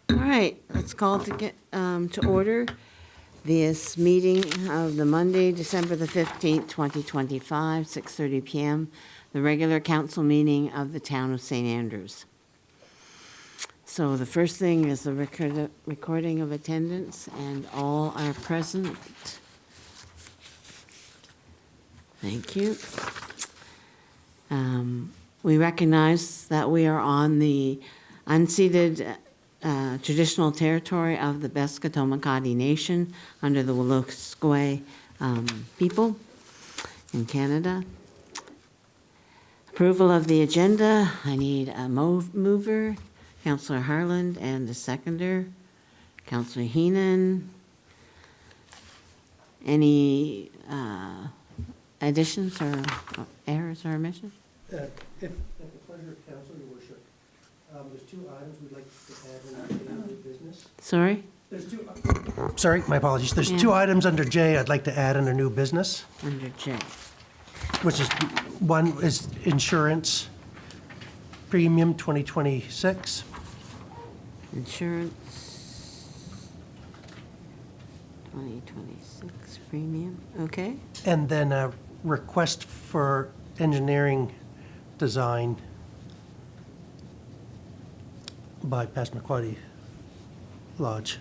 All right, let's call to order this meeting of the Monday, December the 15th, 2025, 6:30 PM, the regular council meeting of the town of St. Andrews. So the first thing is the recording of attendance, and all are present. Thank you. We recognize that we are on the unceded traditional territory of the Beskotomakati Nation under the Wolastoqey people in Canada. Approval of the agenda. I need a mover, Councillor Harland, and a seconder, Councillor Heenan. Any additions or errors or omissions? If at the pleasure of council, your worship, there's two items we'd like to add in the business. Sorry? There's two, sorry, my apologies. There's Yeah. two items under J I'd like to add under new business, Under J. which is, one is insurance premium 2026. Insurance 2026 premium, okay. And then a request for engineering design by Passamaquoddy Lodge.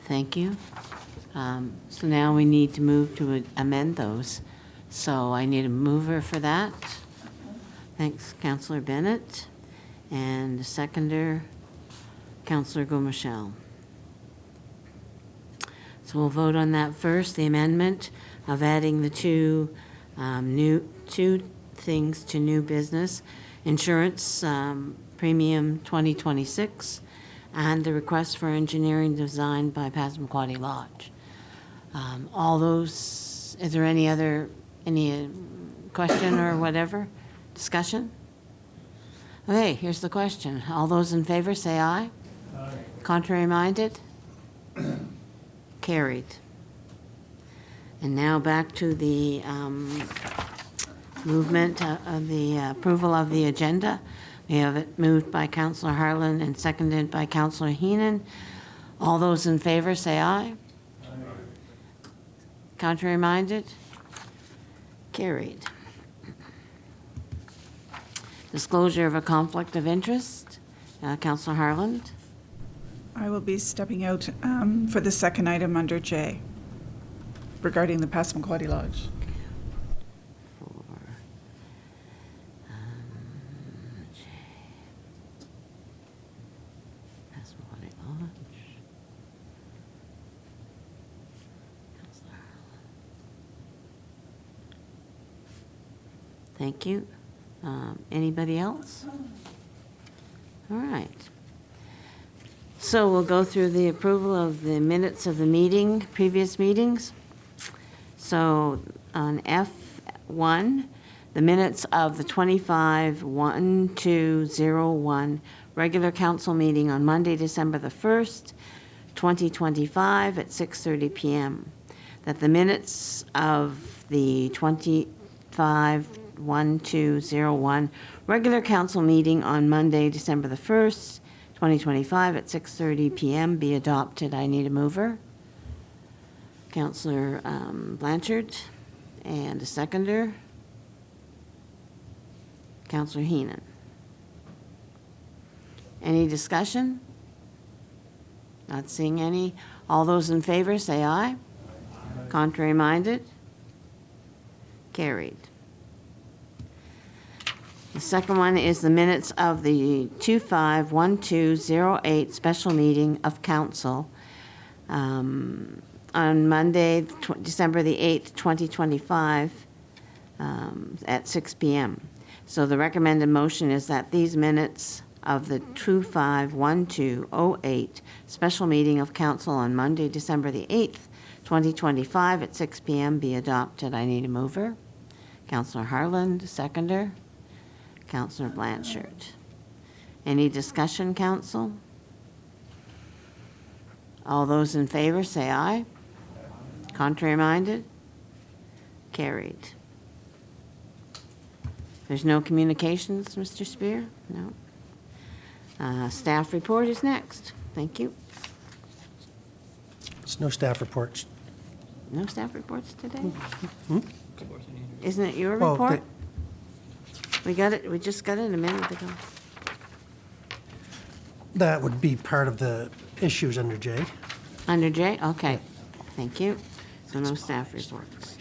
Thank you. So now we need to move to amend those. So I need a mover for that. Thanks, Councillor Bennett. And a seconder, Councillor Gomichelle. So we'll vote on that first, the amendment of adding the two things to new business. Insurance premium 2026 and the request for engineering design by Passamaquoddy Lodge. All those, is there any question or whatever? Discussion? Okay, here's the question. All those in favor say aye. Aye. Contrary minded? Carried. And now back to the movement of the approval of the agenda. We have it moved by Councillor Harlan and seconded by Councillor Heenan. All those in favor say aye. Aye. Contrary minded? Carried. Disclosure of a conflict of interest. Councillor Harland. I will be stepping out for the second item under J regarding the Passamaquoddy Lodge. For J. Passamaquoddy Lodge. Councillor Harland. Thank you. Anybody else? All right. So we'll go through the approval of the minutes of the meeting, previous meetings. So on F1, the minutes of the 25/1/2/01 regular council meeting on Monday, December the 1st, 2025 at 6:30 p.m. That the minutes of the 25/1/2/01 regular council meeting on Monday, December the 1st, 2025 at 6:30 p.m. be adopted. I need a mover. Councillor Blanchard, and a seconder. Councillor Heenan. Any discussion? Not seeing any. All those in favor say aye. Aye. Contrary minded? Carried. The second one is the minutes of the 25/1/2/08 special meeting of council on Monday, December the 8th, 2025 at 6 p.m. So the recommended motion is that these minutes of the 25/1/2/08 special meeting of council on Monday, December the 8th, 2025 at 6 p.m. be adopted. I need a mover. Councillor Harland, seconder. Councillor Blanchard. Any discussion, council? All those in favor say aye. Contrary minded? Carried. There's no communications, Mr. Spear? No. Staff report is next. Thank you. There's no staff reports. No staff reports today? Isn't it your Well, report? We got it, we just got it a minute ago. That would be part of the issues under J. Under J? Okay, thank you. So no staff reports.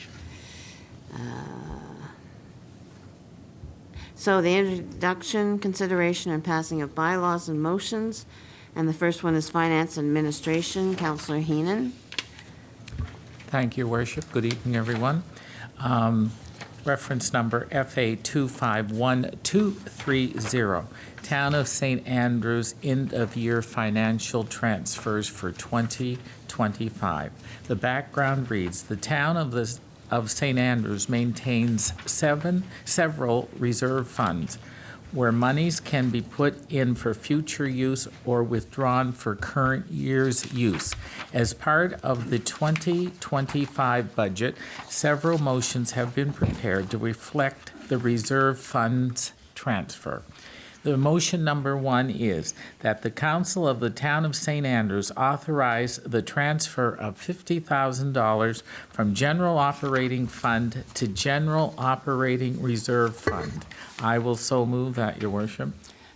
So the introduction, consideration, and passing of bylaws and motions, and the first one is Finance Administration. Councillor Heenan. Thank you, Worship. Good evening, everyone. Reference number FA 251230, Town of St. Andrews end-of-year financial transfers for 2025. The background reads, the Town of St. Andrews maintains several reserve funds where monies can be put in for future use or withdrawn for current year's use. As part of the 2025 budget, several motions have been prepared to reflect the reserve funds transfer. The motion number 1 is that the Council of the Town of St. Andrews authorize the transfer of $50,000 from General Operating Fund to General Operating Reserve Fund. I will so move that, Your Worship.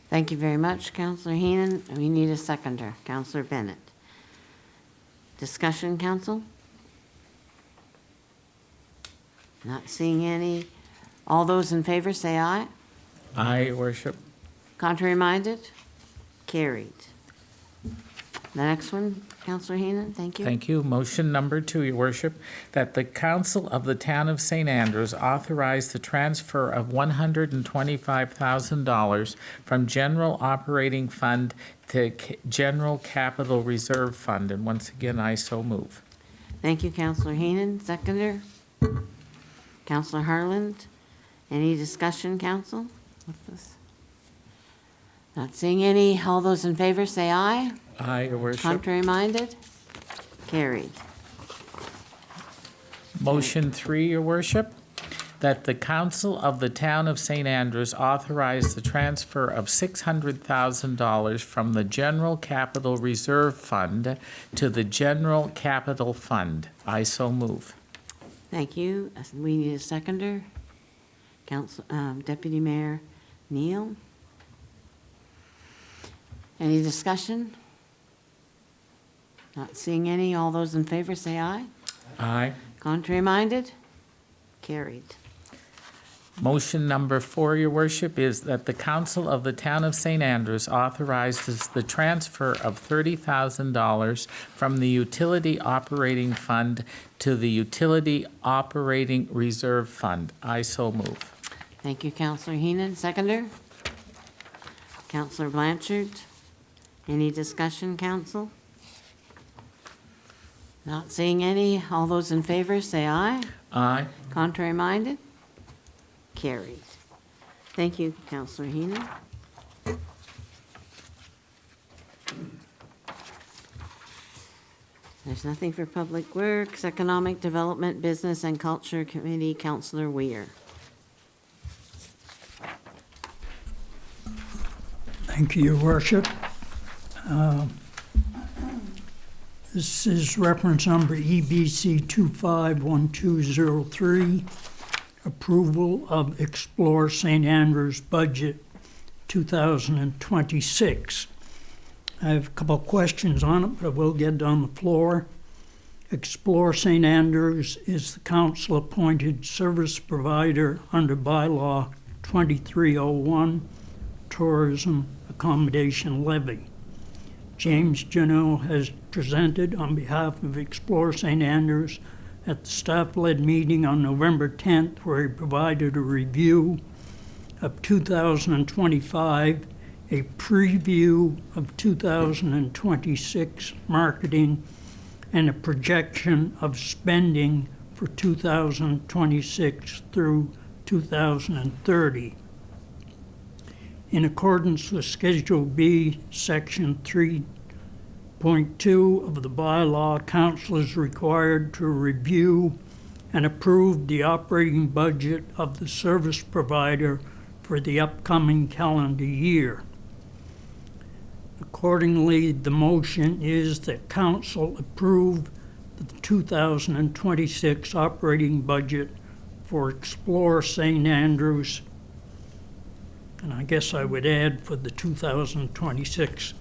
Thank you very much, Councillor Heenan. We need a seconder. Councillor Bennett. Discussion, Council? Not seeing any. All those in favor say aye. Aye, Your Worship. Contrary minded? Carried. The next one, Councillor Heenan, thank you. Thank you. Motion number 2, Your Worship, that the Council of the Town of St. Andrews authorize the transfer of $125,000 from General Operating Fund to General Capital Reserve Fund. And once again, I so move. Thank you, Councillor Heenan. Seconder? Councillor Harland. Any discussion, Council, with this? Not seeing any. All those in favor say aye. Aye, Your Worship. Contrary minded? Carried. Motion 3, Your Worship, that the Council of the Town of St. Andrews authorize the transfer of $600,000 from the General Capital Reserve Fund to the General Capital Fund. I so move. Thank you. We need a seconder. Deputy Mayor Neal. Any discussion? Not seeing any. All those in favor say aye. Aye. Contrary minded? Carried. Motion number 4, Your Worship, is that the Council of the Town of St. Andrews authorizes the transfer of $30,000 from the Utility Operating Fund to the Utility Operating Reserve Fund. I so move. Thank you, Councillor Heenan. Seconder? Councillor Blanchard. Any discussion, Council? Not seeing any. All those in favor say aye. Aye. Contrary minded? Carried. Thank you, Councillor Heenan. There's nothing for Public Works, Economic Development, Business and Culture Committee, Councillor Weir. Thank you, Your Worship. This is reference number EBC 251203, approval of Explore St. Andrews Budget 2026. I have a couple of questions on it, but I will get it on the floor. Explore St. Andrews is the council-appointed service provider under bylaw 2301, Tourism Accommodation Levy. James Janot has presented on behalf of Explore St. Andrews at the staff-led meeting on November 10th, where he provided a review of 2025, a preview of 2026 marketing, and a projection of spending for 2026 through 2030. In accordance with Schedule B, Section 3.2 6.2 of the bylaw, council is required to review and approve the operating budget of the service provider for the upcoming calendar year. Accordingly, the motion is that council approve the 2026 operating budget for Explore St. Andrews, and I guess I would add for the 2026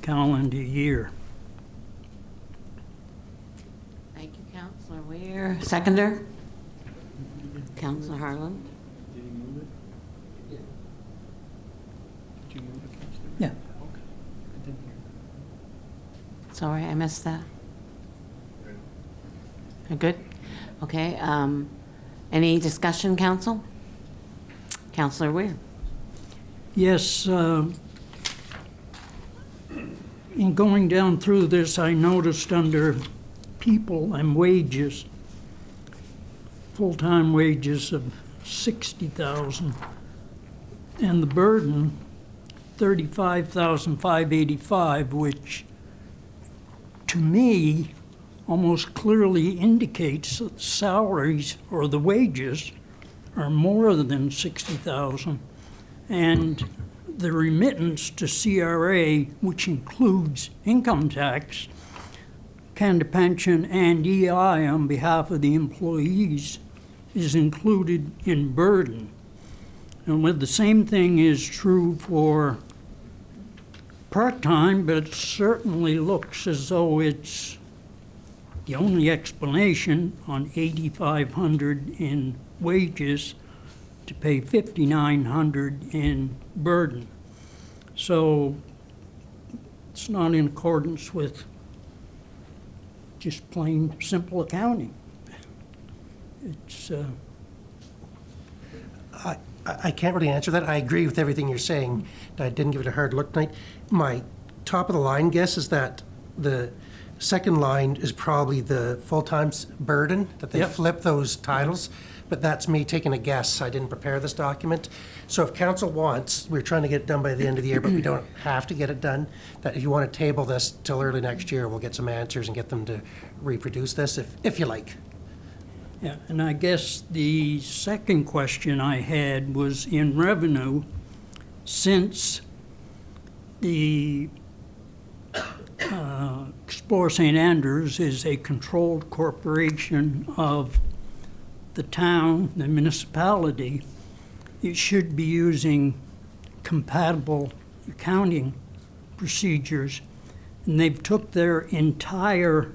calendar year. Thank you, Counselor Weir. Seconder? Counselor Harlan? Did he move it? Yeah. Did you move it, Counselor? Yeah. Okay. I didn't hear that. Sorry, I missed that. You're good? Okay, any discussion, council? Counselor Weir? Yes, in going down through this, I noticed under people and wages, full-time wages of $60,000, and the burden, $35,585, which to me almost clearly indicates that salaries or the wages are more than $60,000, and the remittance to CRA, which includes income tax, Canada pension, and EI on behalf of the employees, is included in burden. And with the same thing is true for part-time, but it certainly looks as though it's the only explanation on $8,500 in wages to pay $5,900 in burden. So it's not in accordance with just plain simple accounting. It's I can't really answer that. I agree with everything you're saying. I didn't give it a hard look tonight. My top of the line guess is that the second line is probably the full-time burden, that they Yep. flip those titles, but that's me taking a guess. I didn't prepare this document. So if council wants, we're trying to get it done by the end of the year, but we don't have to get it done, that if you want to table this till early next year, we'll get some answers and get them to reproduce this, if you like. Yeah, and I guess the second question I had was in revenue, since the Explore St. Andrews is a controlled corporation of the town, the municipality, it should be using compatible accounting procedures, and they've took their entire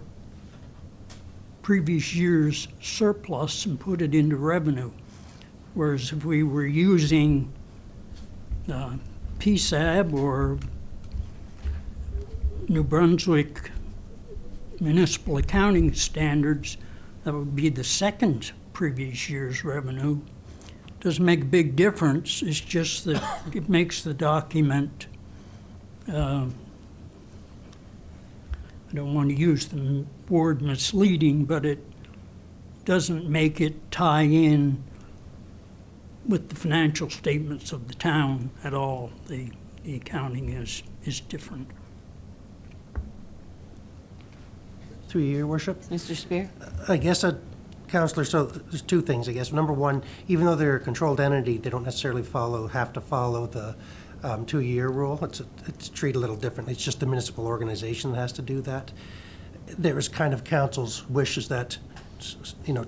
previous year's surplus and put it into revenue. Whereas if we were using PSAB or New Brunswick municipal accounting standards, that would be the second previous year's revenue. Doesn't make a big difference, it's just that it makes the document, I don't want to use the word misleading, but it doesn't make it tie in with the financial statements of the town at all. The accounting is different. Through you, Your Worship. Mr. Spear? I guess, Councillor, so there's two things, I guess. Number one, even though they're a controlled entity, they don't necessarily have to follow the 2-year rule. It's treated a little differently. It's just the municipal organization that has to do that. There is kind of council's wishes that,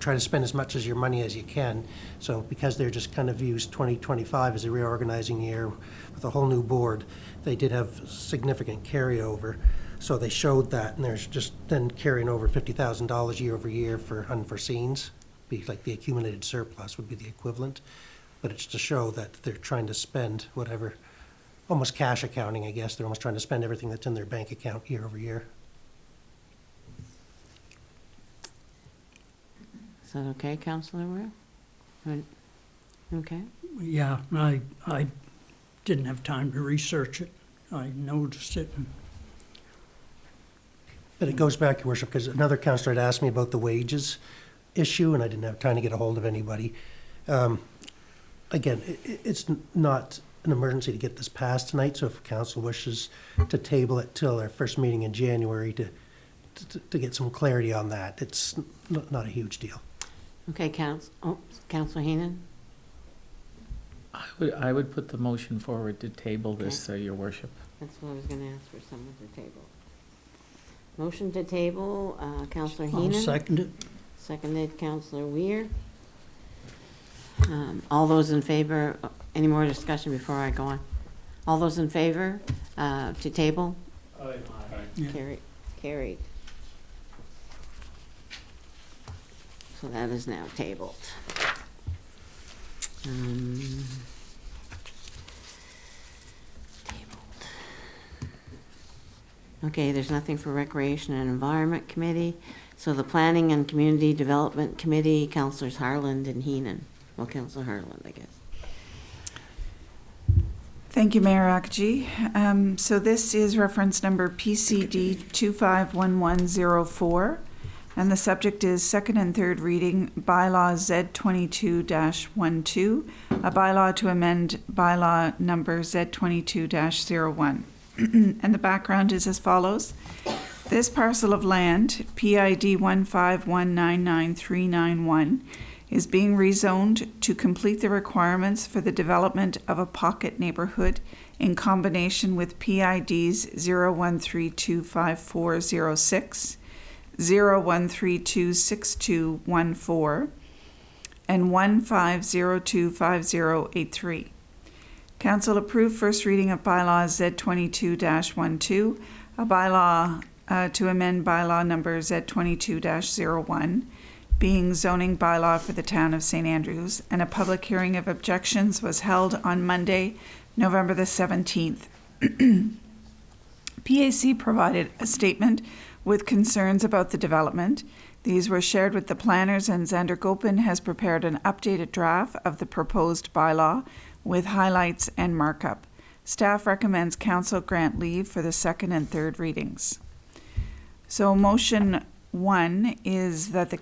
try to spend as much as your money as you can. So because they're just kind of used 2025 as a reorganizing year with a whole new board, they did have significant carryover. So they showed that, and there's just then carrying over $50,000 year over year for unforeseens. Be like the accumulated surplus would be the equivalent. But it's to show that they're trying to spend whatever, almost cash accounting, I guess. They're almost trying to spend everything that's in their bank account year over year. Is that okay, Counselor Weir? Right. Okay. Yeah, I didn't have time to research it. I noticed it. But it goes back, Your Worship, because another councillor had asked me about the wages issue, and I didn't have time to get a hold of anybody. Again, it's not an emergency to get this passed tonight, so if council wishes to table it till our first meeting in January to get some clarity on that, it's not a huge deal. Okay, Councilor Heenan? I would put the motion forward to table this, Your Worship. That's what I was gonna ask for someone to table. Motion to table, Councilor I'll Heenan? second it. Seconded, Councilor Weir. All those in favor, any more discussion before I go on? All those in favor to table? Yeah. Carried. So that is now tabled. Okay, there's nothing for Recreation and Environment Committee. So the Planning and Community Development Committee, Councilors Harland and Heenan. Well, Councilor Harland, I guess. Thank you, Mayor Akji. So this is reference number PCD 251104, and the subject is second and third reading bylaw Z22-12, a bylaw to amend bylaw number Z22-01. And the background is as follows. This parcel of land, PID 151993991, is being rezoned to complete the requirements for the development of a pocket neighborhood in combination with PIDs 01325406, 01326214, and 15025083. Council approved first reading of bylaw Z22-12, a bylaw to amend bylaw number Z22-01, being zoning bylaw for the town of St. Andrews, and a public hearing of objections was held on Monday, November the 17th. PAC provided a statement with concerns about the development. These were shared with the planners, and Xander Gopin has prepared an updated draft of the proposed bylaw with highlights and markup. Staff recommends council grant leave for the second and third readings. So motion 1 is that the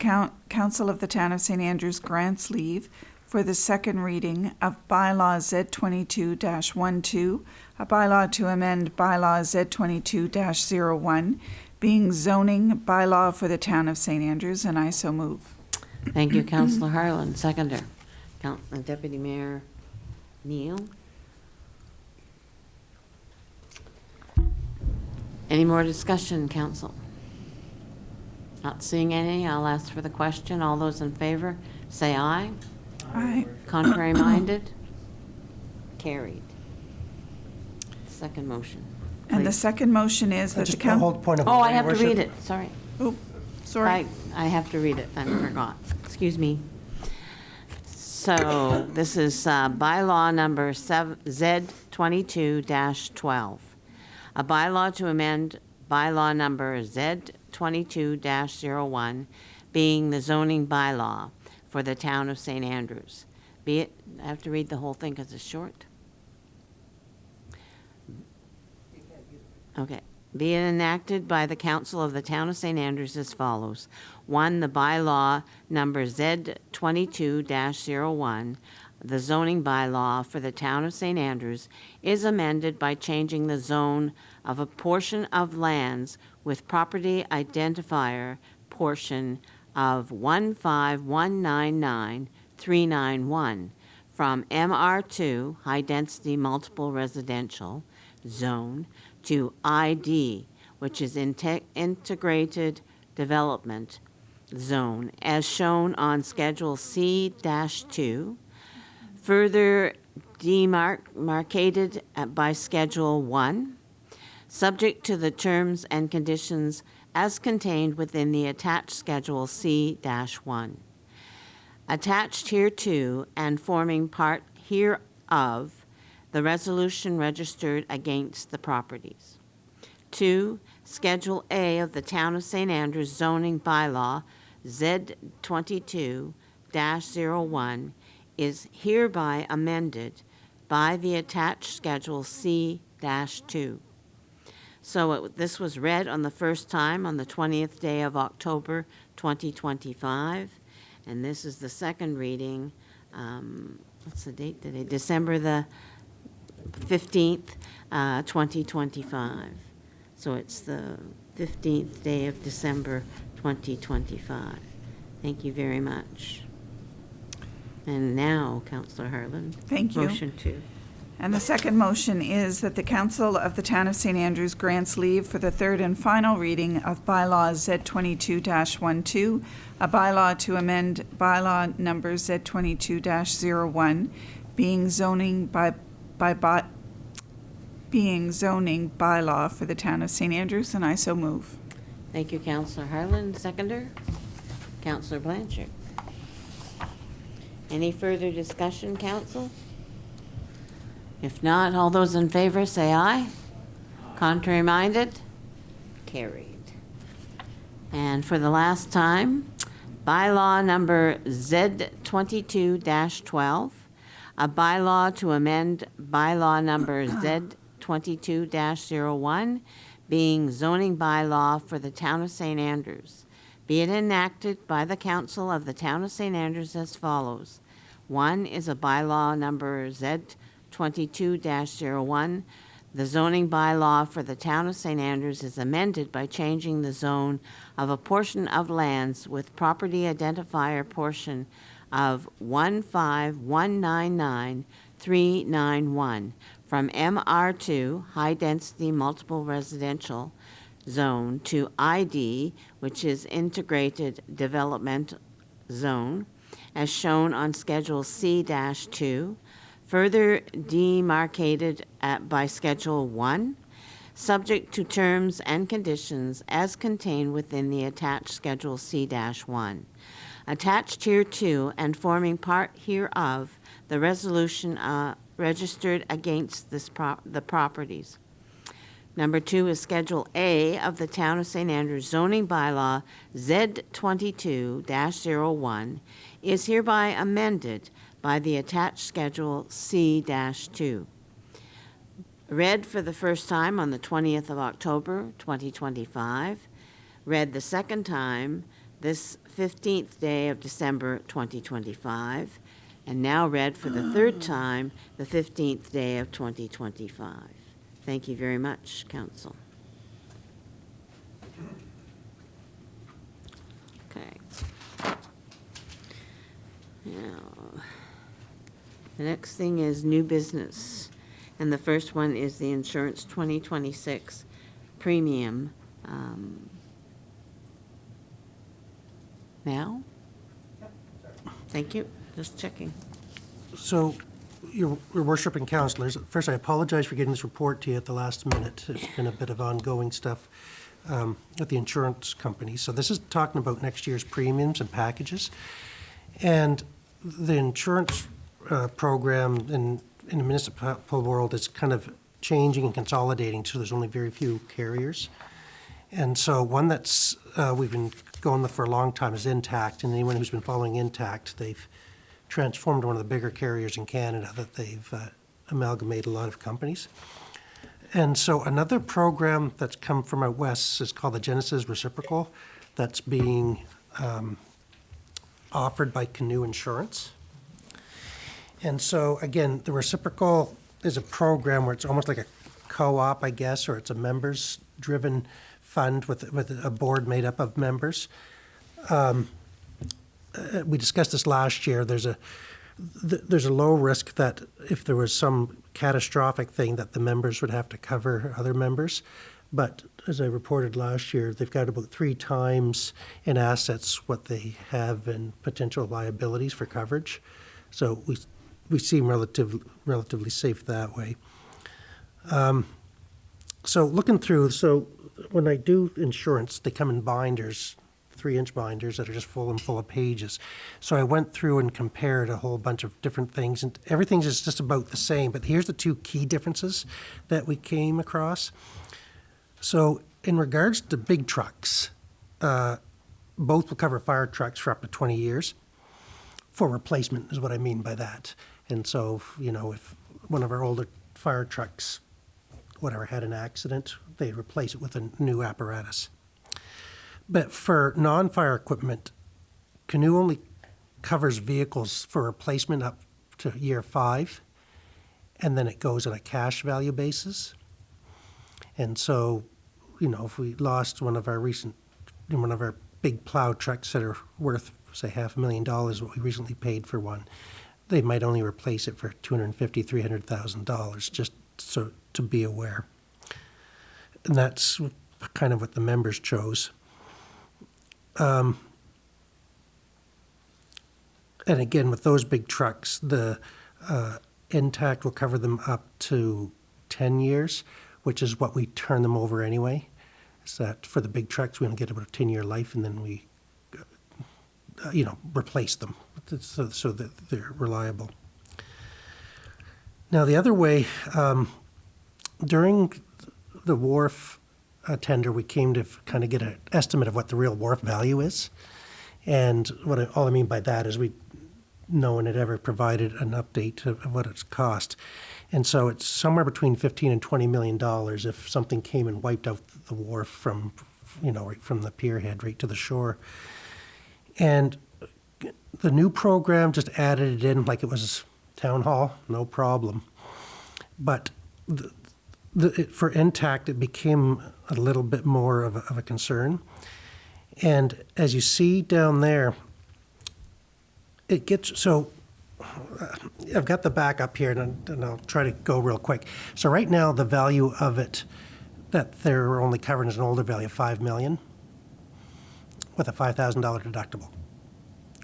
Council of the Town of St. Andrews grants leave for the second reading of bylaw Z22-12, a bylaw to amend bylaw Z22-01, being zoning bylaw for the Town of St. Andrews, and I so move. Thank you, Councilor Harland. Seconder, Deputy Mayor Neal. Any more discussion, council? Not seeing any, I'll ask for the question. All those in favor, say aye. Aye. Contrary minded? Carried. Second motion. And the please. second motion is that the Just a council... whole point of Oh, order, I have to Your read Worship. it, sorry. Oh, sorry. I have to read it, I forgot. Excuse me. So this is bylaw number Z22-12. A bylaw to amend bylaw number Z22-01, being the zoning bylaw for the town of St. Andrews. Be it, I have to read the whole thing because it's short. Okay. Be it enacted by the Council of the Town of St. Andrews as follows. 1, the bylaw number Z22-01, the zoning bylaw for the Town of St. Andrews, is amended by changing the zone of a portion of lands with property identifier portion of 15199-391 from MR2, high density multiple residential zone, to ID, which is integrated development zone, as shown on Schedule C-2, further demarcated by Schedule 1, subject to the terms and conditions as contained within the attached Schedule C-1. Attached hereto and forming part hereof, the resolution registered against the properties. 2, Schedule A of the Town of St. Andrews zoning bylaw Z22-01 is hereby amended by the attached Schedule C-2. So this was read on the first time on the 20th day of October 2025, and this is the second reading. What's the date today? December the 15th, 2025. So it's the 15th day of December, 2025. Thank you very much. And now, Councillor Harlan. Thank you. Motion 2. And the second motion is that the Council of the Town of St. Andrews grants leave for the third and final reading of bylaw Z22-12, a bylaw to amend bylaw number Z22-01, being zoning bylaw for the Town of St. Andrews, and I so move. Thank you, Councillor Harlan. Seconder, Councillor Blanchard. Any further discussion, Council? If not, all those in favor say aye. Contrary minded? Carried. And for the last time, bylaw number Z22-12, a bylaw to amend bylaw number Z22-01, being zoning bylaw for the Town of St. Andrews. Be it enacted by the Council of the Town of St. Andrews as follows. 1 is a bylaw number Z22-01. The zoning bylaw for the Town of St. Andrews is amended by changing the zone of a portion of lands with property identifier portion of 15199-391 from MR2, High Density Multiple Residential Zone, to ID, which is Integrated Development Zone, as shown on Schedule C-2, further demarcated by Schedule 1, subject to terms and conditions as contained within the attached Schedule C-1. Attached here to and forming part hereof, the resolution registered against the properties. Number 2 is Schedule A of the Town of St. Andrews zoning bylaw Z22-01 is hereby amended by the attached Schedule C-2. Read for the first time on the 20th of October, 2025. Read the second time this 15th day of December, 2025. And now read for the third time the 15th day of 2025. Thank you very much, Council. Okay. Now, the next thing is new business. And the first one is the insurance 2026 premium. Now? Thank you. Just checking. So, Your Worship and Councillors, first I apologize for getting this report to you at the last minute. It's been a bit of ongoing stuff with the insurance company. So this is talking about next year's premiums and packages. And the insurance program in the municipal world is kind of changing and consolidating, so there's only very few carriers. And so one that's we've been going with for a long time is Intact, and anyone who's been following Intact, they've transformed one of the bigger carriers in Canada that they've amalgamated a lot of companies. And so another program that's come from out west is called the Genesis Reciprocal, that's being offered by Canoe Insurance. And so again, the Reciprocal is a program where it's almost like a co-op, I guess, or it's a members-driven fund with a board made up of members. We discussed this last year. There's a low risk that if there was some catastrophic thing that the members would have to cover other members. But as I reported last year, they've got about 3 times in assets what they have in potential liabilities for coverage. So we seem relatively safe that way. So looking through, so when I do insurance, they come in binders, 3-inch binders that are just full of pages. So I went through and compared a whole bunch of different things, and everything's just about the same. But here's the 2 key differences that we came across. So in regards to big trucks, both will cover fire trucks for up to 20 years. For replacement is what I mean by that. And so, if one of our older fire trucks, whatever, had an accident, they replace it with a new apparatus. But for non-fire equipment, Canoe only covers vehicles for replacement up to year 5. and then it goes on a cash value basis. And so, if we lost one of our big plow trucks that are worth, say, $500,000, what we recently paid for one, they might only replace it for $250,000, $300,000, just so to be aware. And that's kind of what the members chose. And again, with those big trucks, the Intact will cover them up to 10 years, which is what we turn them over anyway. Is that for the big trucks, we only get about a 10-year life, and then we, replace them so that they're reliable. Now, the other way, during the wharf tender, we came to kind of get an estimate of what the real wharf value is. And all I mean by that is no one had ever provided an update of what it's cost. And so it's somewhere between $15 and $20 million if something came and wiped out the wharf from, right from the pier head right to the shore. And the new program just added it in like it was town hall, no problem. But for Intact, it became a little bit more of a concern. And as you see down there, it gets, so I've got the back up here, and I'll try to go real quick. So right now, the value of it that they're only covering is an older value of $5 million with a $5,000 deductible,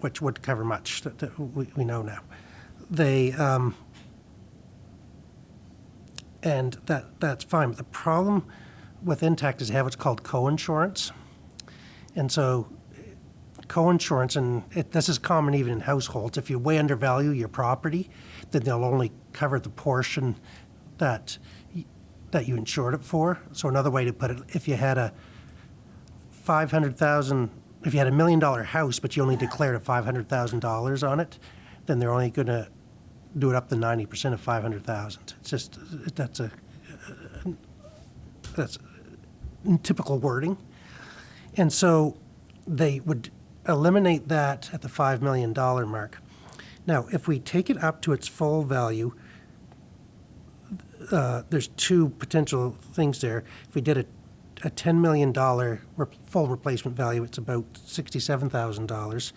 which would cover much that we know now. They and that's fine. But the problem with Intact is they have what's called co-insurance, and so co-insurance, and this is common even in households. If you way undervalue your property, then they'll only cover the portion that you insured it for. So another way to put it, if you had a $1 million house, but you only declared a $500,000 on it, then they're only going to do it up to 90% of $500,000. It's just that's typical wording, and so they would eliminate that at the $5 million mark. Now, if we take it up to its full value, there's two potential things there. If we did a $10 million full replacement value, it's about $67,000.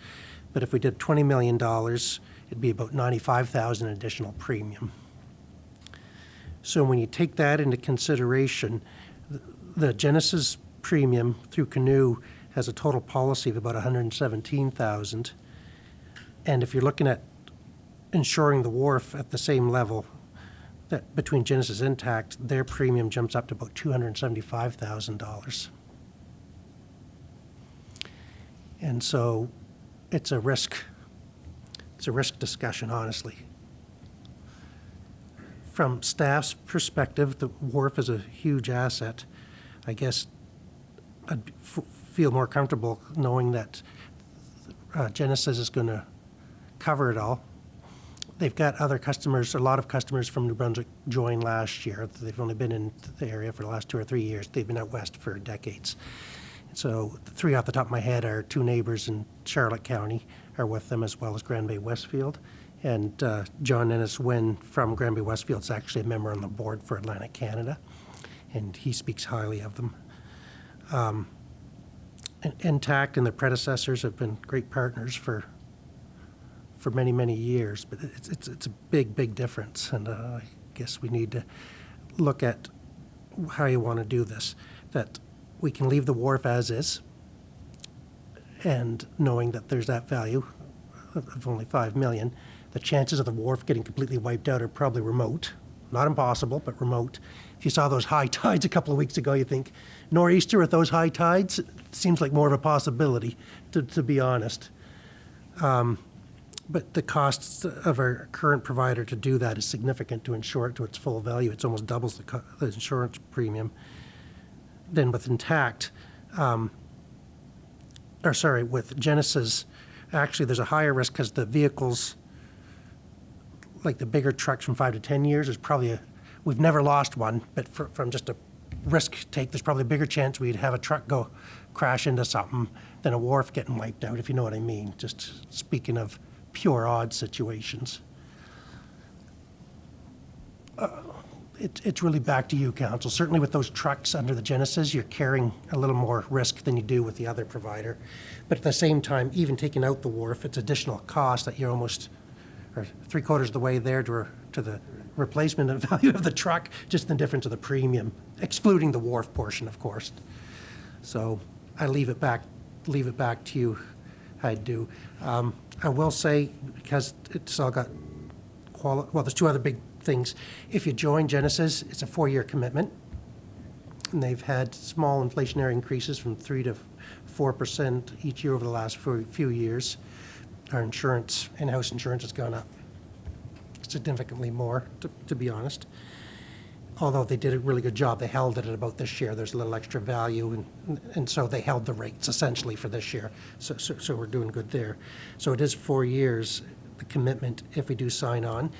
But if we did $20 million, it'd be about $95,000 additional premium. So when you take that into consideration, the Genesis premium through Canoe has a total policy of about $117,000. And if you're looking at insuring the wharf at the same level, that between Genesis and Intact, their premium jumps up to about $275,000. And so it's a risk discussion, honestly. From staff's perspective, the wharf is a huge asset. I guess I'd feel more comfortable knowing that Genesis is going to cover it all. They've got other customers, a lot of customers from New Brunswick joined last year. They've only been in the area for the last 2 or 3 years. They've been out west for decades. So the three off the top of my head are two neighbors in Charlotte County are with them, as well as Grand Bay Westfield. And John Ennis Wynn from Grand Bay Westfield is actually a member on the board for Atlantic Canada, and he speaks highly of them. Intact and their predecessors have been great partners for many, many years, but it's a big difference, and I guess we need to look at how you want to do this. That we can leave the wharf as is, and knowing that there's that value of only $5 million, the chances of the wharf getting completely wiped out are probably remote. Not impossible, but remote. If you saw those high tides a couple of weeks ago, you think, nor'easter with those high tides? It seems like more of a possibility, to be honest. But the costs of our current provider to do that is significant to insure it to its full value. It's almost doubles the insurance premium. Then with Intact, with Genesis, actually there's a higher risk because the vehicles, like the bigger trucks from 5 to 10 years, is probably we've never lost one, but from just a risk take, there's probably a bigger chance we'd have a truck go crash into something than a wharf getting wiped out, if you know what I mean. Just speaking of pure odds situations. It's really back to you, council. Certainly with those trucks under the Genesis, you're carrying a little more risk than you do with the other provider. But at the same time, even taking out the wharf, it's additional cost that you're almost, or three-quarters of the way there to the replacement and value of the truck, just the difference of the premium, excluding the wharf portion, of course. So I leave it back to you. I do. I will say, because it's all got well, there's two other big things. If you join Genesis, it's a 4-year commitment, and they've had small inflationary increases from 3 to 4% each year over the last few years. Our insurance, in-house insurance, has gone up significantly more, to be honest. Although they did a really good job, they held it at about this year. There's a little extra value, and so they held the rates essentially for this year. So we're doing good there. So it is 4 years, the commitment, if we do sign on.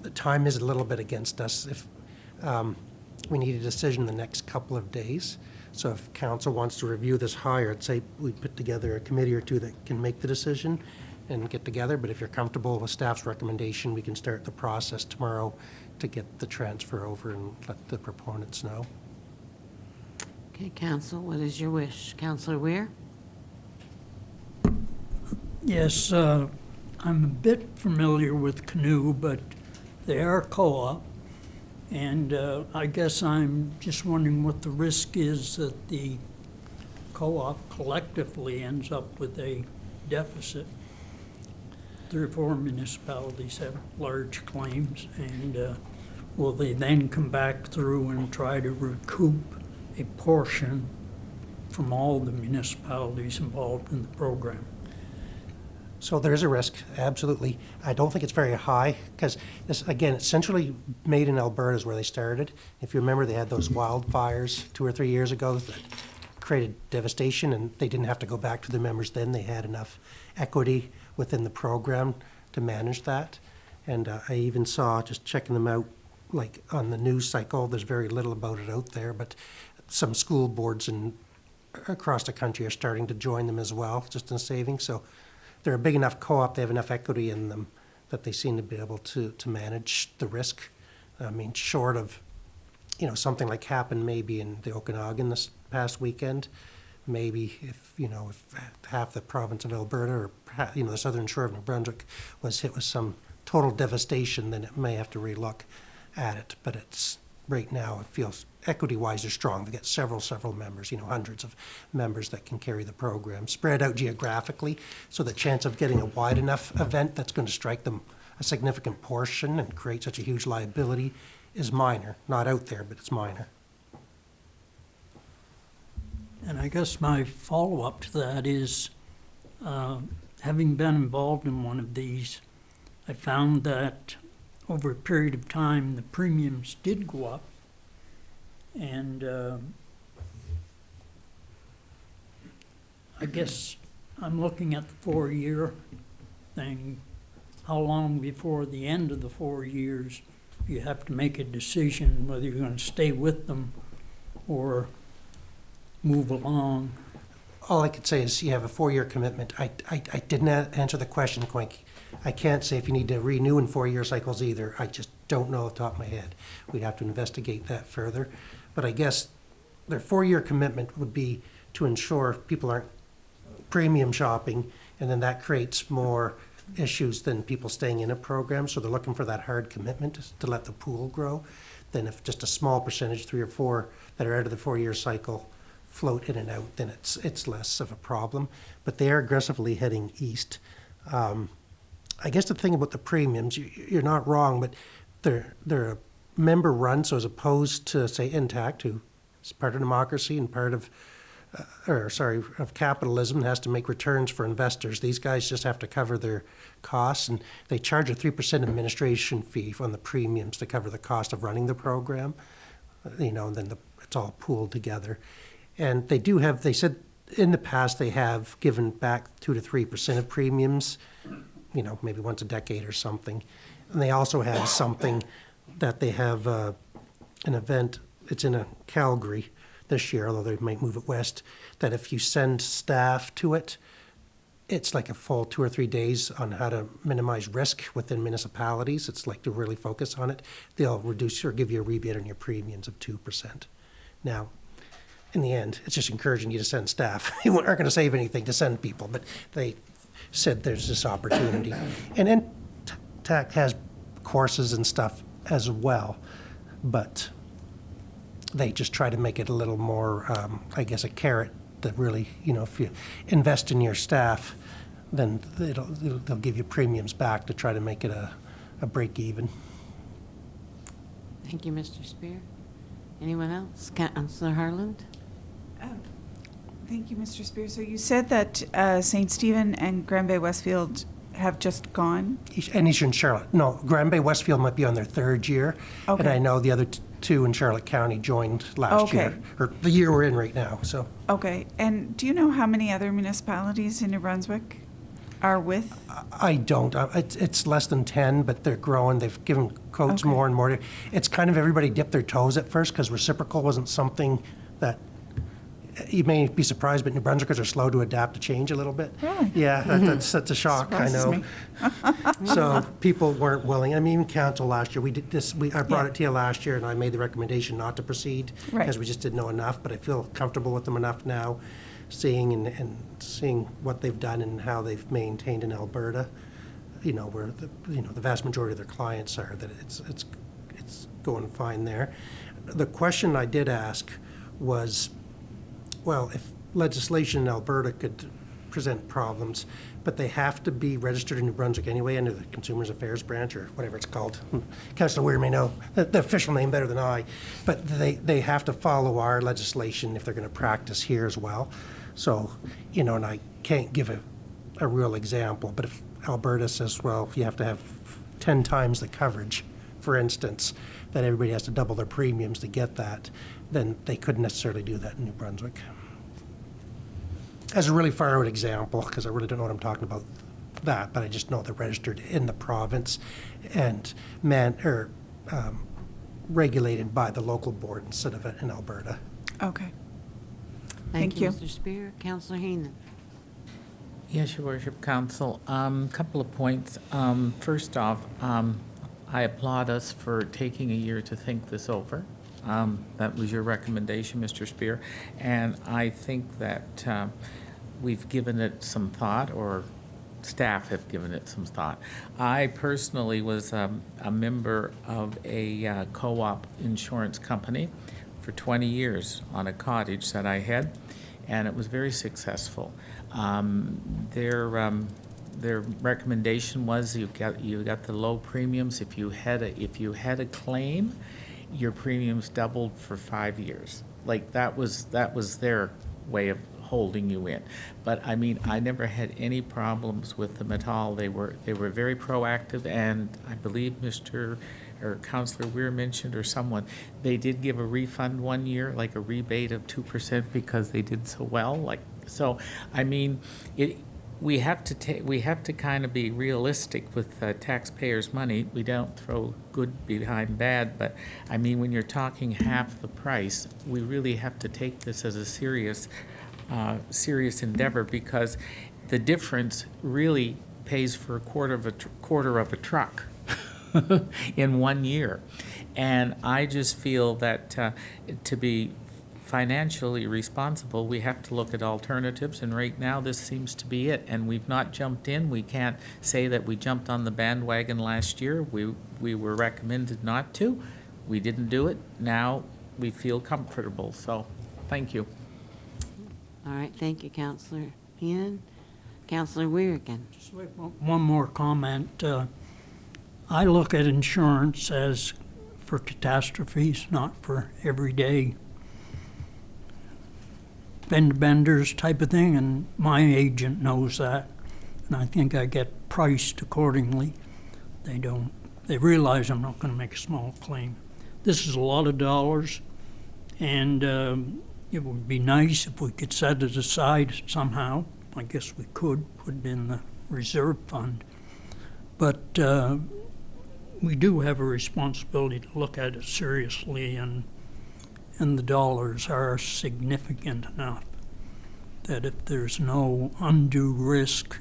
The time is a little bit against us. If we need a decision the next couple of days. So if council wants to review this higher, I'd say we put together a committee or two that can make the decision and get together. But if you're comfortable with staff's recommendation, we can start the process tomorrow to get the transfer over and let the proponents know. Okay, council, what is your wish? Councillor Weir? Yes, I'm a bit familiar with Canoe, but they are co-op, and I guess I'm just wondering what the risk is that the co-op collectively ends up with a deficit. 3 or 4 municipalities have large claims, and will they then come back through and try to recoup a portion from all the municipalities involved in the program? So there is a risk, absolutely. I don't think it's very high, because this, again, it's centrally made in Alberta is where they started. If you remember, they had those wildfires 2 or 3 years ago that created devastation, and they didn't have to go back to their members then. They had enough equity within the program to manage that. And I even saw, just checking them out, like on the news cycle, there's very little about it out there, but some school boards across the country are starting to join them as well, just in savings. So they're a big enough co-op, they have enough equity in them that they seem to be able to manage the risk. I mean, short of, something like happened maybe in the Okanagan this past weekend, maybe if half the province of Alberta or, the southern shore of New Brunswick was hit with some total devastation, then it may have to relook at it. But it's, right now, it feels equity-wise, they're strong. They get several members, hundreds of members that can carry the program, spread out geographically, so the chance of getting a wide enough event that's going to strike them a significant portion and create such a huge liability is minor. Not out there, but it's minor. And I guess my follow-up to that is, having been involved in one of these, I found that over a period of time, the premiums did go up. And I guess I'm looking at the 4-year thing. How long before the end of the 4 years you have to make a decision whether you're going to stay with them or move along? All I could say is you have a 4-year commitment. I didn't answer the question quite. I can't say if you need to renew in 4-year cycles either. I just don't know off the top of my head. We'd have to investigate that further. But I guess their 4-year commitment would be to ensure people aren't premium shopping, and then that creates more issues than people staying in a program. So they're looking for that hard commitment to let the pool grow. Then if just a small percentage, 3 or 4, that are out of the 4-year cycle float in and out, then it's less of a problem. But they are aggressively heading east. I guess the thing about the premiums, you're not wrong, but they're a member run, so as opposed to, say, Intact, who is part of democracy and part of, of capitalism, and has to make returns for investors. These guys just have to cover their costs, and they charge a 3% administration fee on the premiums to cover the cost of running the program, and then it's all pooled together. And they said in the past they have given back 2 to 3% of premiums, maybe once a decade or something. And they also have something that they have an event, it's in Calgary this year, although they might move it west, that if you send staff to it, it's like a full 2 or 3 days on how to minimize risk within municipalities. It's like to really focus on it. They'll reduce or give you a rebate on your premiums of 2%. Now, in the end, it's just encouraging you to send staff. You aren't going to save anything to send people, but they said there's this opportunity. And then TAC has courses and stuff as well, but they just try to make it a little more, I guess, a carrot that really, if you invest in your staff, then they'll give you premiums back to try to make it a break even. Thank you, Mr. Spear. Anyone else? Councillor Harland? Thank you, Mr. Spear. So you said that St. Stephen and Granby Westfield have just gone? And Eastern Charlotte. No, Granby Westfield might be on their 3rd year. Okay. And I know the other two in Charlotte County joined last year, or the year we're in right now, so. Okay. And do you know how many other municipalities in New Brunswick are with? I don't. It's less than 10, but they're growing. They've given codes Okay. more and more. It's kind of everybody dipped their toes at first because reciprocal wasn't something that, you may be surprised, but New Brunswickers are slow to adapt to change a little bit. Really? Yeah, that's a shock, I Surprises know. me. So people weren't willing. I mean, even council last year, we did this, I brought Yeah. it to you last year and I made the recommendation not to proceed Right. because we just didn't know enough, but I feel comfortable with them enough now, seeing and seeing what they've done and how they've maintained in Alberta, where the vast majority of their clients are, that it's going fine there. The question I did ask was, well, if legislation in Alberta could present problems, but they have to be registered in New Brunswick anyway under the Consumers Affairs Branch or whatever it's called. Councillor Weir may know the official name better than I, but they have to follow our legislation if they're going to practice here as well. So, and I can't give a real example, but if Alberta says, well, you have to have 10 times the coverage, for instance, that everybody has to double their premiums to get that, then they couldn't necessarily do that in New Brunswick. As a really far out example, because I really don't know what I'm talking about that, but I just know they're registered in the province and regulated by the local board instead of in Alberta. Okay. Thank Thank you, you. Mr. Spear. Councillor Heenan? Yes, Your Worship, Council. Couple of points. First off, I applaud us for taking a year to think this over. That was your recommendation, Mr. Spear, and I think that we've given it some thought, or staff have given it some thought. I personally was a member of a co-op insurance company for 20 years on a cottage that I had, and it was very successful. Their recommendation was you got the low premiums. If you had a claim, your premiums doubled for 5 years. Like that was their way of holding you in. But I mean, I never had any problems with them at all. They were very proactive, and I believe Councillor Weir mentioned, or someone, they did give a refund one year, like a rebate of 2% because they did so well. So, I mean, we have to kind of be realistic with taxpayers' money. We don't throw good behind bad, but I mean, when you're talking half the price, we really have to take this as a serious endeavor, because the difference really pays for a quarter of a truck in 1 year. And I just feel that to be financially responsible, we have to look at alternatives, and right now this seems to be it. And we've not jumped in. We can't say that we jumped on the bandwagon last year. We were recommended not to. We didn't do it. Now we feel comfortable. So thank you. All right, thank you, Councillor Heenan. Councillor Weir again. Just like one more comment. I look at insurance as for catastrophes, not for everyday benders type of thing, and my agent knows that, and I think I get priced accordingly. They realize I'm not going to make a small claim. This is a lot of dollars, and it would be nice if we could set it aside somehow. I guess we could put it in the reserve fund, but we do have a responsibility to look at it seriously, and the dollars are significant enough. that if there's no undue risk,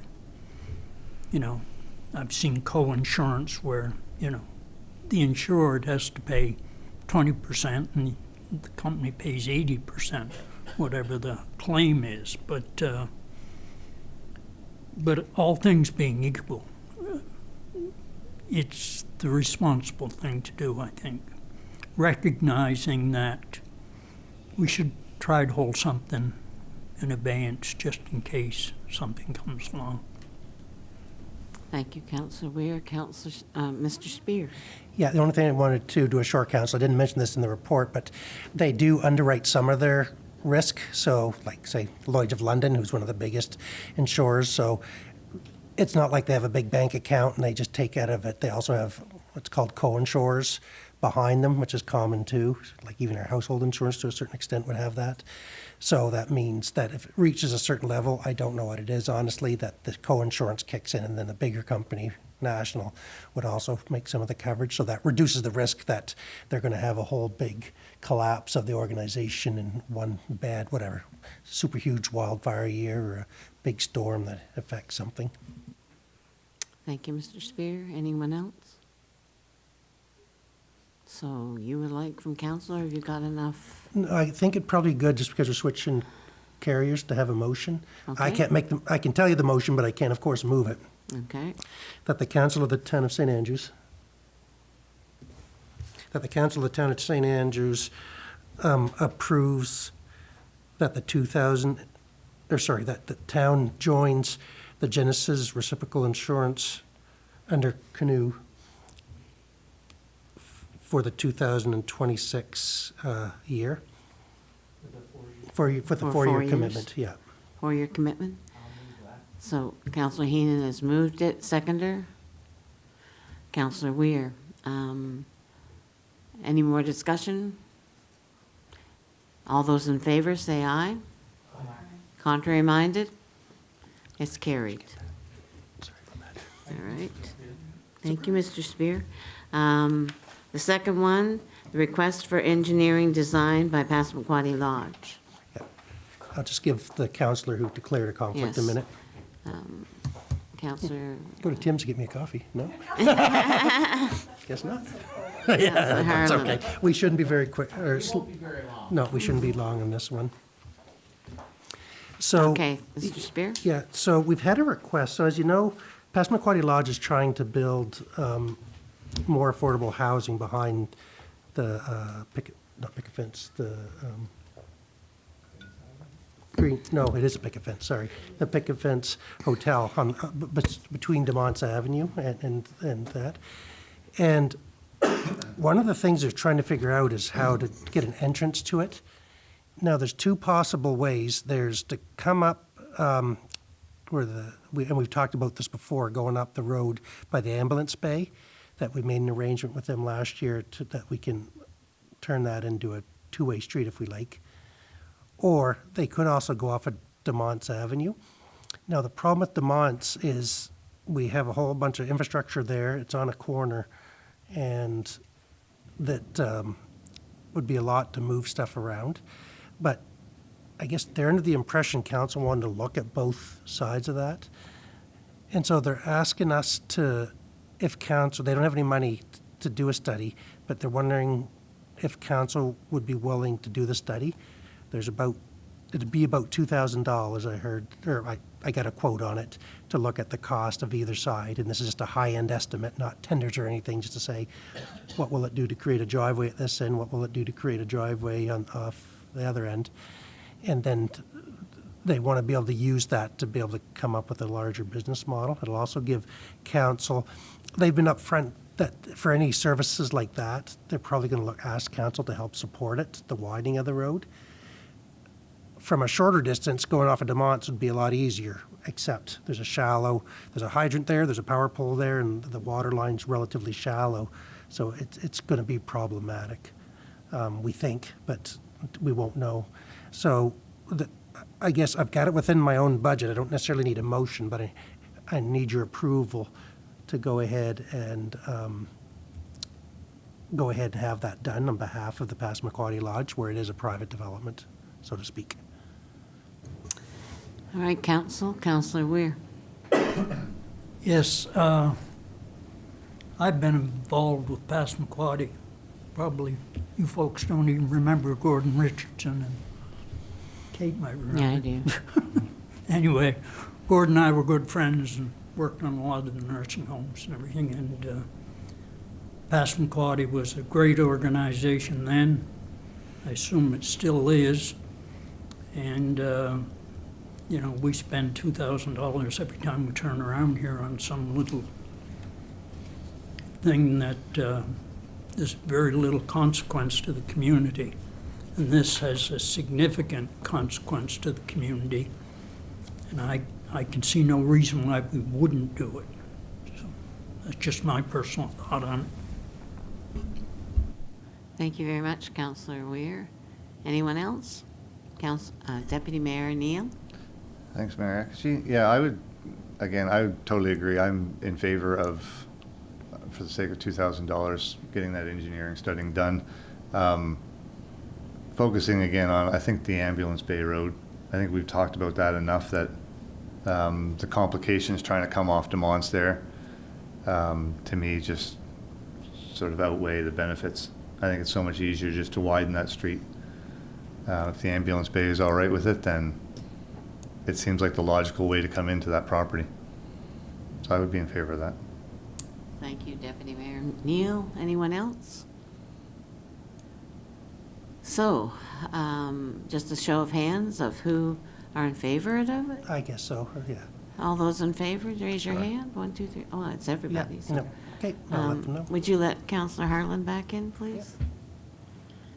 I've seen co-insurance where, the insured has to pay 20% and the company pays 80%, whatever the claim is. But all things being equal, it's the responsible thing to do, I think. Recognizing that we should try to hold something in abeyance just in case something comes along. Thank you, Councillor Weir. Councillor, Mr. Spear. Yeah, the only thing I wanted to do a short counsel, I didn't mention this in the report, but they do underwrite some of their risk. So like, say, Lloyd's of London, who's one of the biggest insurers. So it's not like they have a big bank account and they just take out of it. They also have what's called co-insurers behind them, which is common too. Like even our household insurance to a certain extent would have that. So that means that if it reaches a certain level, I don't know what it is, honestly, that the co-insurance kicks in and then a bigger company, national, would also make some of the coverage. So that reduces the risk that they're going to have a whole big collapse of the organization in one bad, whatever, super huge wildfire year or a big storm that affects something. Thank you, Mr. Spear. Anyone else? So you would like from council, or have you got enough? No, I think it'd probably be good just because we're switching carriers to have a motion. I Okay. can't make them, I can tell you the motion, but I can't, of course, move it. Okay. That the Council of the Town of St. Andrews, that the Council of the Town of St. Andrews approves that that the town joins the Genesis Reciprocal Insurance under Canoe for the 2026 year. For the For 4 four-year years? commitment, yeah. For-year commitment? So Councillor Heenan has moved it. Seconder? Councillor Weir. Any more discussion? All those in favor, say aye. Aye. Contrary minded? It's carried. All right. Thank you, Mr. Spear. The second one, the request for engineering design by Passamaquoddy Lodge. I'll just give the councillor who declared a conflict a Yes. minute. Councillor Go to Tim's to get me a coffee, no? Guess not. Yeah, that's Harlan. okay. We shouldn't be very quick, no, we shouldn't be long on this one. So. Okay, Mr. Spear? Yeah, so we've had a request. So as you know, Passamaquoddy Lodge is trying to build more affordable housing behind the not picket fence, the green, no, it is a picket fence, sorry. The picket fence hotel on, between DeMonts Avenue and that. And one of the things they're trying to figure out is how to get an entrance to it. Now, there's two possible ways. There's to come up where and we've talked about this before, going up the road by the ambulance bay, that we made an arrangement with them last year that we can turn that into a two-way street if we like. Or they could also go off of DeMonts Avenue. Now, the problem with DeMonts is we have a whole bunch of infrastructure there. It's on a corner, and that would be a lot to move stuff around. But I guess they're under the impression council wanted to look at both sides of that. And so they're asking us to, if council, they don't have any money to do a study, but they're wondering if council would be willing to do the study. It'd be about $2,000, I heard, or I got a quote on it, to look at the cost of either side. And this is just a high-end estimate, not tenders or anything, just to say, what will it do to create a driveway at this end? What will it do to create a driveway off the other end? And then they want to be able to use that to be able to come up with a larger business model. It'll also give council, they've been upfront that for any services like that, they're probably going to ask council to help support it, the widening of the road. From a shorter distance, going off of DeMonts would be a lot easier, except there's a hydrant there, there's a power pole there, and the water line's relatively shallow, so it's going to be problematic, we think, but we won't know. So I guess I've got it within my own budget. I don't necessarily need a motion, but I need your approval to go ahead and have that done on behalf of the Passamaquoddy Lodge, where it is a private development, so to speak. All right, Counselor Weir. Yes, I've been involved with Passamaquoddy. Probably you folks don't even remember Gordon Richardson, and Kate might remember. Yeah, I do. Anyway, Gordon and I were good friends and worked on a lot of the nursing homes and everything, and Passamaquoddy was a great organization then. I assume it still is. And, we spend $2,000 every time we turn around here on some little thing that there's very little consequence to the community. And this has a significant consequence to the community. And I can see no reason why we wouldn't do it. So that's just my personal thought on it. Thank you very much, Counselor Weir. Anyone else? Deputy Mayor Neal? Thanks, Mayor. Yeah, I would totally agree. I'm in favor of, for the sake of $2,000, getting that engineering studying done. Focusing again on, I think, the Ambulance Bay Road. I think we've talked about that enough that the complications trying to come off DeMonts there, to me, just sort of outweigh the benefits. I think it's so much easier just to widen that street. If the Ambulance Bay is all right with it, then it seems like the logical way to come into that property. So I would be in favor of that. Thank you, Deputy Mayor Neal. Anyone else? So, just a show of hands of who are in favor of it? I guess so, yeah. All those in favor, raise your hand. 1, 2, 3. Oh, it's everybody's. No, okay, I'll let them know. Would you let Counselor Harlan back in, please?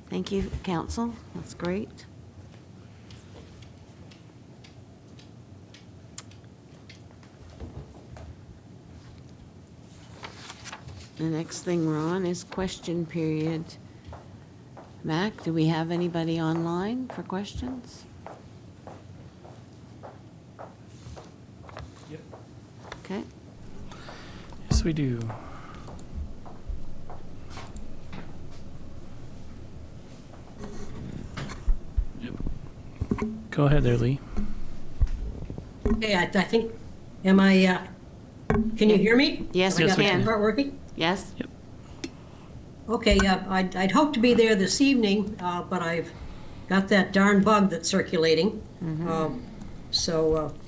Thank you, Council. That's great. The next thing we're on is question period. Mac, do we have anybody online for questions? Yep. Okay. Yes, we do. Yep. Go ahead there, Lee. Okay, I think, can you hear me? Yes, Have I we got my can. part working? Yes? Okay, I'd hoped to be there this evening, but I've got that darn bug that's circulating.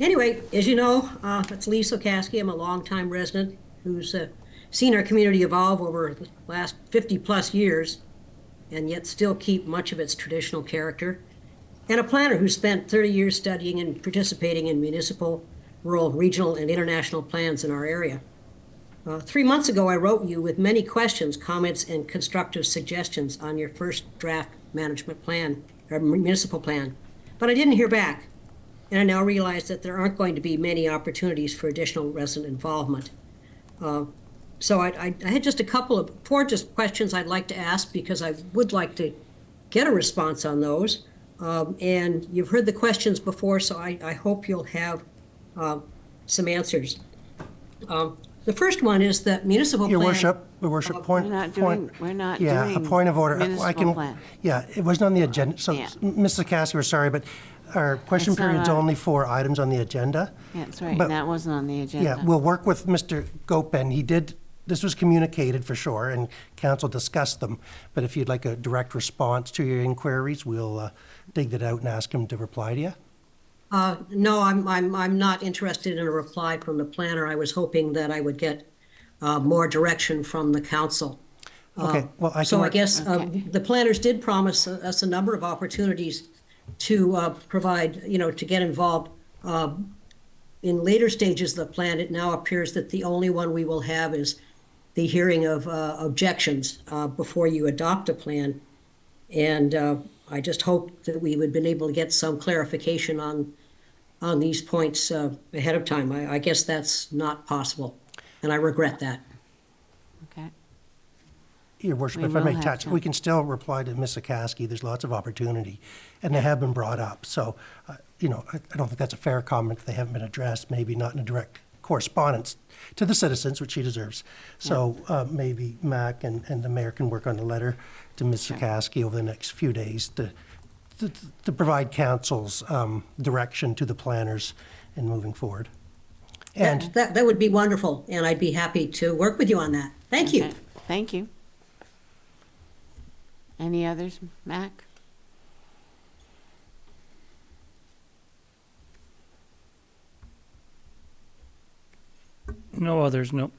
Anyway, as you know, it's Lee Sokaski. I'm a longtime resident who's seen our community evolve over the last 50-plus years and yet still keep much of its traditional character. And a planner who spent 30 years studying and participating in municipal, rural, regional, and international plans in our area. 3 months ago, I wrote you with many questions, comments, and constructive suggestions on your first draft management plan, or municipal plan, but I didn't hear back. And I now realize that there aren't going to be many opportunities for additional resident involvement. So I had just a couple of questions I'd like to ask because I would like to get a response on those. And you've heard the questions before, so I hope you'll have some answers. The first one is that municipal Your plan. Worship, point. We're not Yeah, a doing point of order. municipal plan. Yeah, it wasn't on the agenda, so, Yeah. Mrs. Cassie, we're sorry, but our question It's not period's on- only 4 items on the agenda. Yeah, that's right. But- That wasn't on the agenda. Yeah, we'll work with Mr. Gopen. This was communicated for sure, and council discussed them. But if you'd like a direct response to your inquiries, we'll dig that out and ask him to reply to you. No, I'm not interested in a reply from the planner. I was hoping that I would get more direction from the council. Okay, well, I can. So I guess Okay. the planners did promise us a number of opportunities to provide, to get involved. In later stages of the plan, it now appears that the only one we will have is the hearing of objections before you adopt a plan. And I just hope that we would have been able to get some clarification on these points ahead of time. I guess that's not possible, and I regret that. Okay. Your worship, We if I will may have touch, to. we can still reply to Ms. Akaski. There's lots of opportunity, and they have been brought up. So, I don't think that's a fair comment. They haven't been addressed, maybe not in a direct correspondence to the citizens, which she deserves. So maybe Mac and the mayor can work on a letter to Ms. Akaski over the next few days to to provide council's direction to the planners in moving forward. And That would be wonderful, and I'd be happy to work with you on that. Thank you. Okay, thank you. Any others, Mac? No others, no.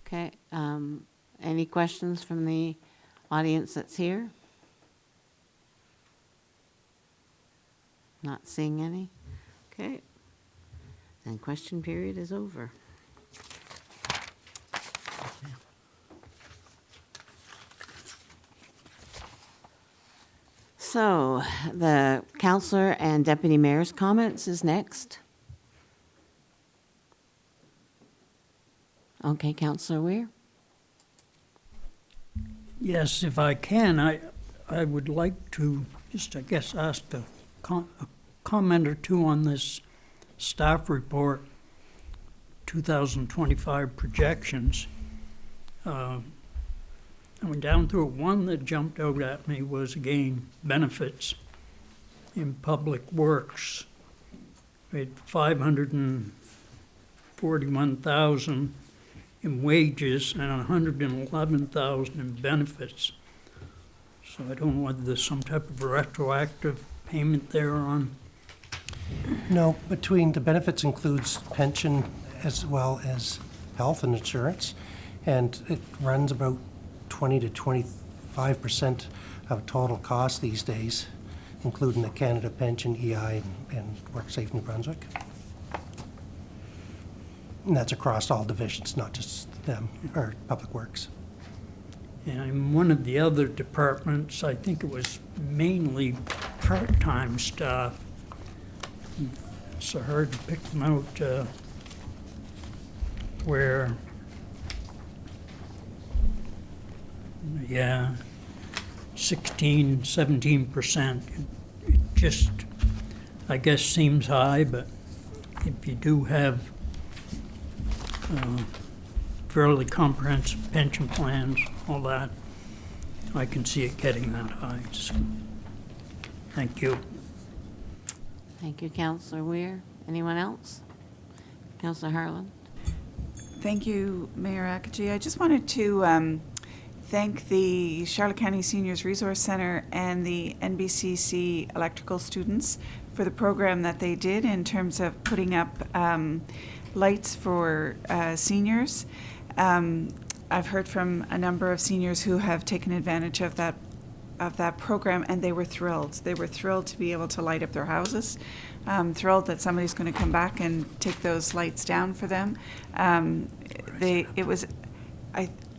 Okay, any questions from the audience that's here? Not seeing any? Okay. And question period is over. So, the counselor and deputy mayor's comments is next. Okay, Counselor Weir? Yes, if I can, I would like to just, I guess, ask a comment or two on this staff report, 2025 projections. I went down through it. One that jumped out at me was, again, benefits in public works. We had 541,000 in wages and 111,000 in benefits. So I don't know whether there's some type of retroactive payment there on. no, between the benefits includes pension as well as health and insurance, and it runs about 20 to 25% of total cost these days, including the Canada Pension, EI, and WorkSafe New Brunswick. And that's across all divisions, not just them, or Public Works. And in one of the other departments, I think it was mainly part-time staff. It's so hard to pick them out where, yeah, 16, 17%. It just, I guess, seems high, but if you do have fairly comprehensive pension plans, all that, I can see it getting that high. So, thank you. Thank you, Counselor Weir. Anyone else? Counselor Harlan? Thank you, Mayor Akaji. I just wanted to thank the Charlotte County Seniors Resource Center and the NBCC electrical students for the program that they did in terms of putting up lights for seniors. I've heard from a number of seniors who have taken advantage of that program, and they were thrilled. They were thrilled to be able to light up their houses. Thrilled that somebody's going to come back and take those lights down for them.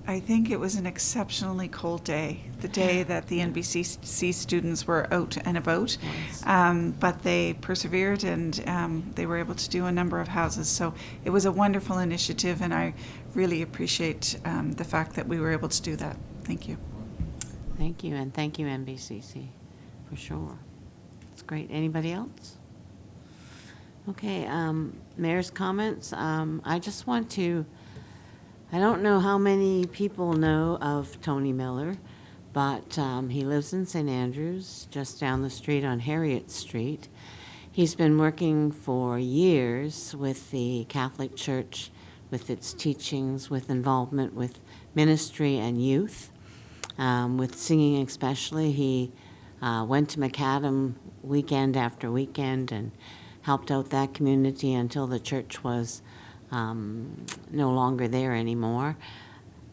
I think it was an exceptionally cold day, the day that the NBCC students were out and about. But they persevered, and they were able to do a number of houses. So it was a wonderful initiative, and I really appreciate the fact that we were able to do that. Thank you. Thank you, and thank you, NBCC, for sure. It's great. Anybody else? Okay, Mayor's comments. I just want to, I don't know how many people know of Tony Miller, but he lives in St. Andrews, just down the street on Harriet Street. He's been working for years with the Catholic Church, with its teachings, with involvement with ministry and youth. With singing especially, he went to Macadam weekend after weekend and helped out that community until the church was no longer there anymore.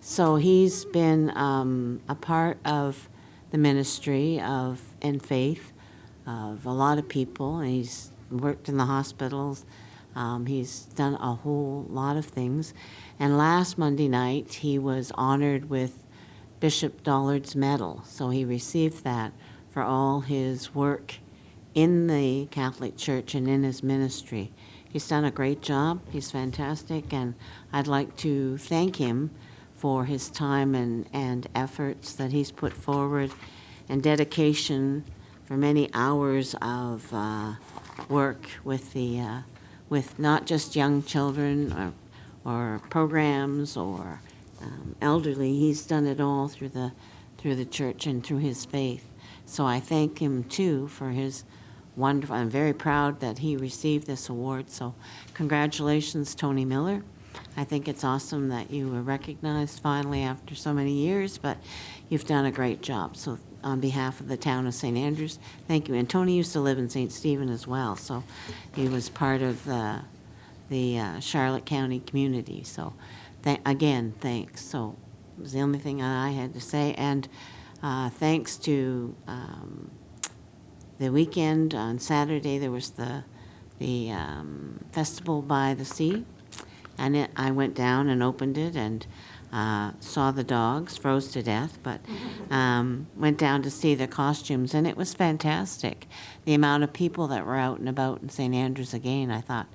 So he's been a part of the ministry of and faith of a lot of people. He's worked in the hospitals. He's done a whole lot of things. And last Monday night, he was honored with Bishop Dollard's medal. So he received that for all his work in the Catholic Church and in his ministry. He's done a great job. He's fantastic, and I'd like to thank him for his time and efforts that he's put forward and dedication for many hours of work with the with not just young children or programs or elderly. He's done it all through the church and through his faith. So I thank him too for his wonderful, I'm very proud that he received this award. So congratulations, Tony Miller. I think it's awesome that you were recognized finally after so many years, but you've done a great job. So on behalf of the town of St. Andrews, thank you. And Tony used to live in St. Stephen as well, so he was part of the Charlotte County community. So again, thanks. So it was the only thing I had to say. And thanks to the weekend on Saturday, there was the Festival by the Sea. And I went down and opened it and saw the dogs, froze to death, but went down to see their costumes, and it was fantastic. The amount of people that were out and about in St. Andrews again, I thought,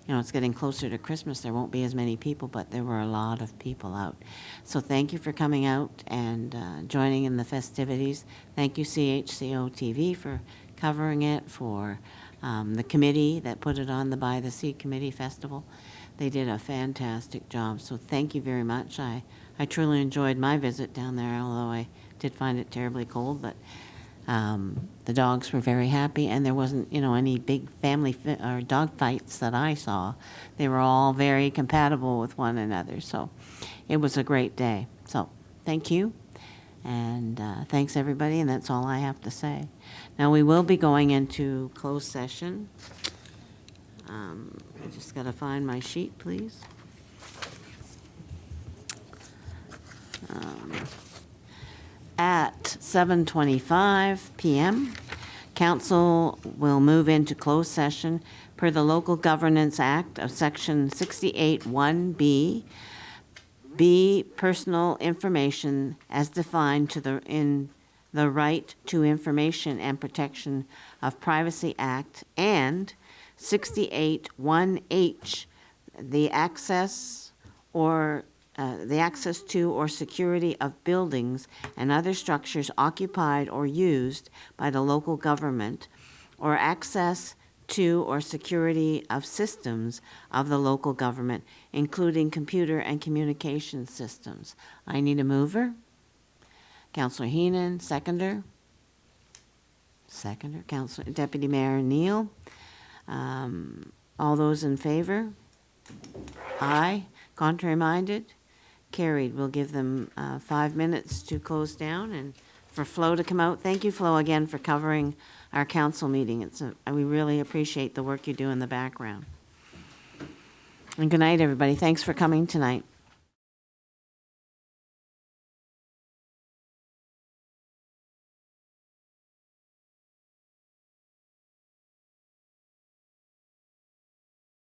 you know, it's getting closer to Christmas, there won't be as many people, but there were a lot of people out. So thank you for coming out and joining in the festivities. Thank you, CHCO TV, for covering it, for the committee that put it on, the By the Sea Committee Festival. They did a fantastic job, so thank you very much. I truly enjoyed my visit down there, although I did find it terribly cold, but the dogs were very happy, and there wasn't, you know, any big family or dog fights that I saw. They were all very compatible with one another, so it was a great day. So thank you, and thanks everybody, and that's all I have to say. Now we will be going into closed session. I just got to find my sheet, please. At 7:25 p.m., council will move into closed session per the Local Governance Act of Section 68(1)B, B, personal information as defined in the Right to Information and Protection of Privacy Act, and 68(1)H, the access to or security of buildings and other structures occupied or used by the local government, or access to or security of systems of the local government, including computer and communication systems. I need a mover. Councillor Heenan, seconder. Seconder, Councillor Deputy Mayor Neal. All those in favor? Aye. Contrary-minded? Carried. We'll give them 5 minutes to close down and for Flo to come out. Thank you, Flo, again for covering our council meeting. We really appreciate the work you do in the background. And good night, everybody. Thanks for coming tonight.